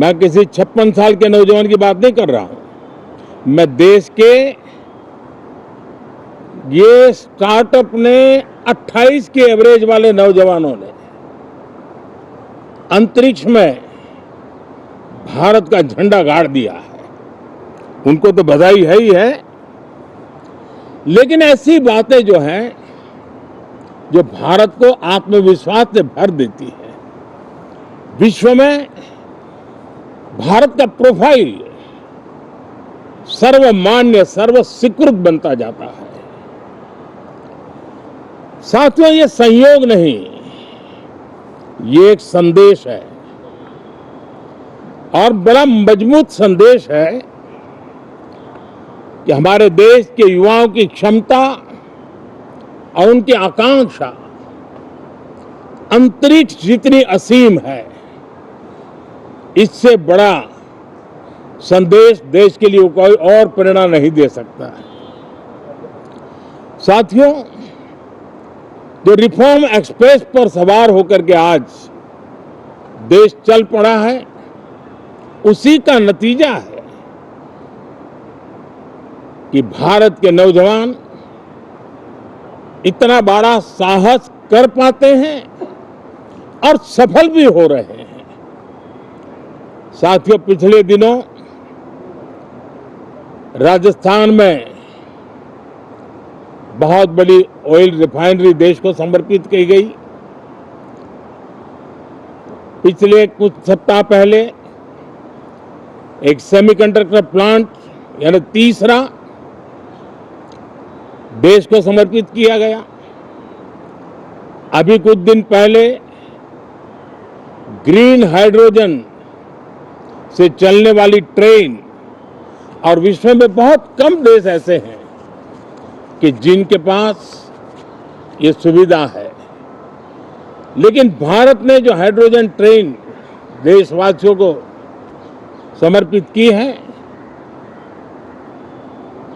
मैं किसी 56 साल के नौजवान की बात नहीं कर रहा हूं। मैं देश के ये स्टार्टअप ने 28 के एवरेज वाले नौजवानों ने अंतरिक्ष में भारत का झंडा गाड़ दिया है, उनको तो बधाई है ही है। लेकिन ऐसी बातें जो हैं, जो भारत को आत्मविश्वास से भर देती है, विश्व में भारत का प्रोफाइल सर्वमान्य सर्वस्वीकृत बनता जाता है। साथियों, ये संयोग नहीं, ये एक संदेश है और बड़ा मजबूत संदेश है कि हमारे देश के युवाओं की क्षमता और उनकी आकांक्षा अंतरिक्ष जितनी असीम है, इससे बड़ा संदेश देश के लिए कोई और प्रेरणा नहीं दे सकता है। साथियों, जो रिफॉर्म एक्सप्रेस पर सवार होकर के आज देश चल पड़ा है, उसी का नतीजा है कि भारत के नौजवान इतना बड़ा साहस कर पाते हैं और सफल भी हो रहे हैं। साथियों, पिछले दिनों राजस्थान में बहुत बड़ी ऑयल रिफाइनरी देश को समर्पित की गई। पिछले कुछ सप्ताह पहले एक सेमीकंडक्टर प्लांट यानी तीसरा देश को समर्पित किया गया। अभी कुछ दिन पहले ग्रीन हाइड्रोजन से चलने वाली ट्रेन, और विश्व में बहुत कम देश ऐसे हैं कि जिनके पास ये सुविधा है, लेकिन भारत ने जो हाइड्रोजन ट्रेन देशवासियों को समर्पित की है,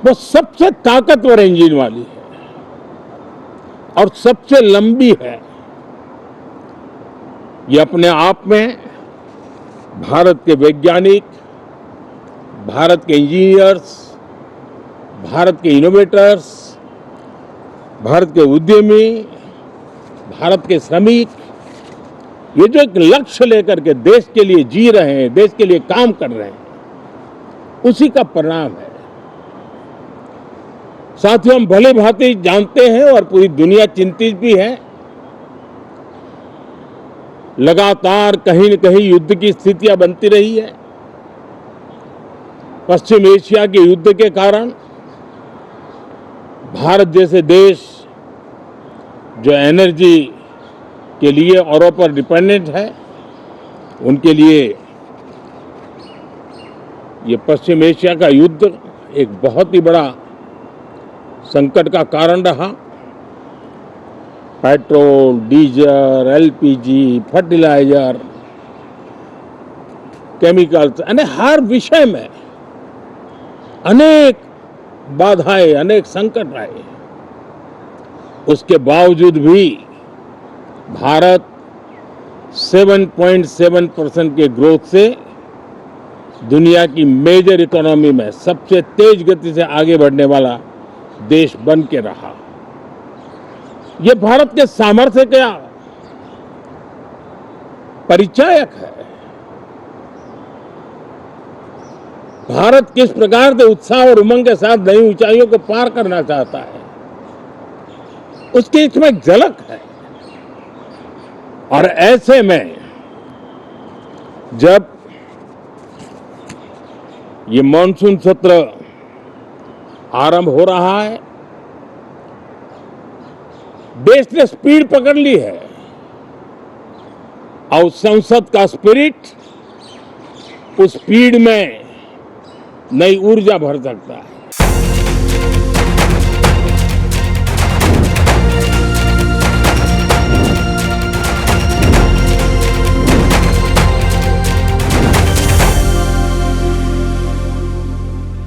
वो सबसे ताकतवर इंजन वाली है और सबसे लंबी है। ये अपने आप में भारत के वैज्ञानिक, भारत के इंजीनियर्स, भारत के इनोवेटर्स, भारत के उद्यमी, भारत के श्रमिक, ये जो एक लक्ष्य लेकर के देश के लिए जी रहे हैं, देश के लिए काम कर रहे हैं, उसी का परिणाम है। साथियों, हम भली भांति जानते हैं और पूरी दुनिया चिंतित भी है, लगातार कहीं न कहीं युद्ध की स्थितियां बनती रही है। पश्चिम एशिया के युद्ध के कारण भारत जैसे देश जो एनर्जी के लिए औरों पर डिपेंडेंट है, उनके लिए ये पश्चिम एशिया का युद्ध एक बहुत ही बड़ा संकट का कारण रहा। Petrol, diesel, LPG, fertilizer, chemicals, यानी हर विषय में अनेक बाधाएं, अनेक संकट आए। उसके बावजूद भी भारत 7.7% के ग्रोथ से दुनिया की मेजर इकोनॉमी में सबसे तेज गति से आगे बढ़ने वाला देश बन के रहा। ये भारत के सामर्थ्य का परिचायक है। भारत किस प्रकार से उत्साह और उमंग के साथ नई ऊंचाइयों को पार करना चाहता है, उसकी इसमें एक झलक है। और ऐसे में जब ये मॉनसून सत्र आरंभ हो रहा है, देश ने स्पीड पकड़ ली है और संसद का स्पिरिट उस स्पीड में नई ऊर्जा भर सकता है।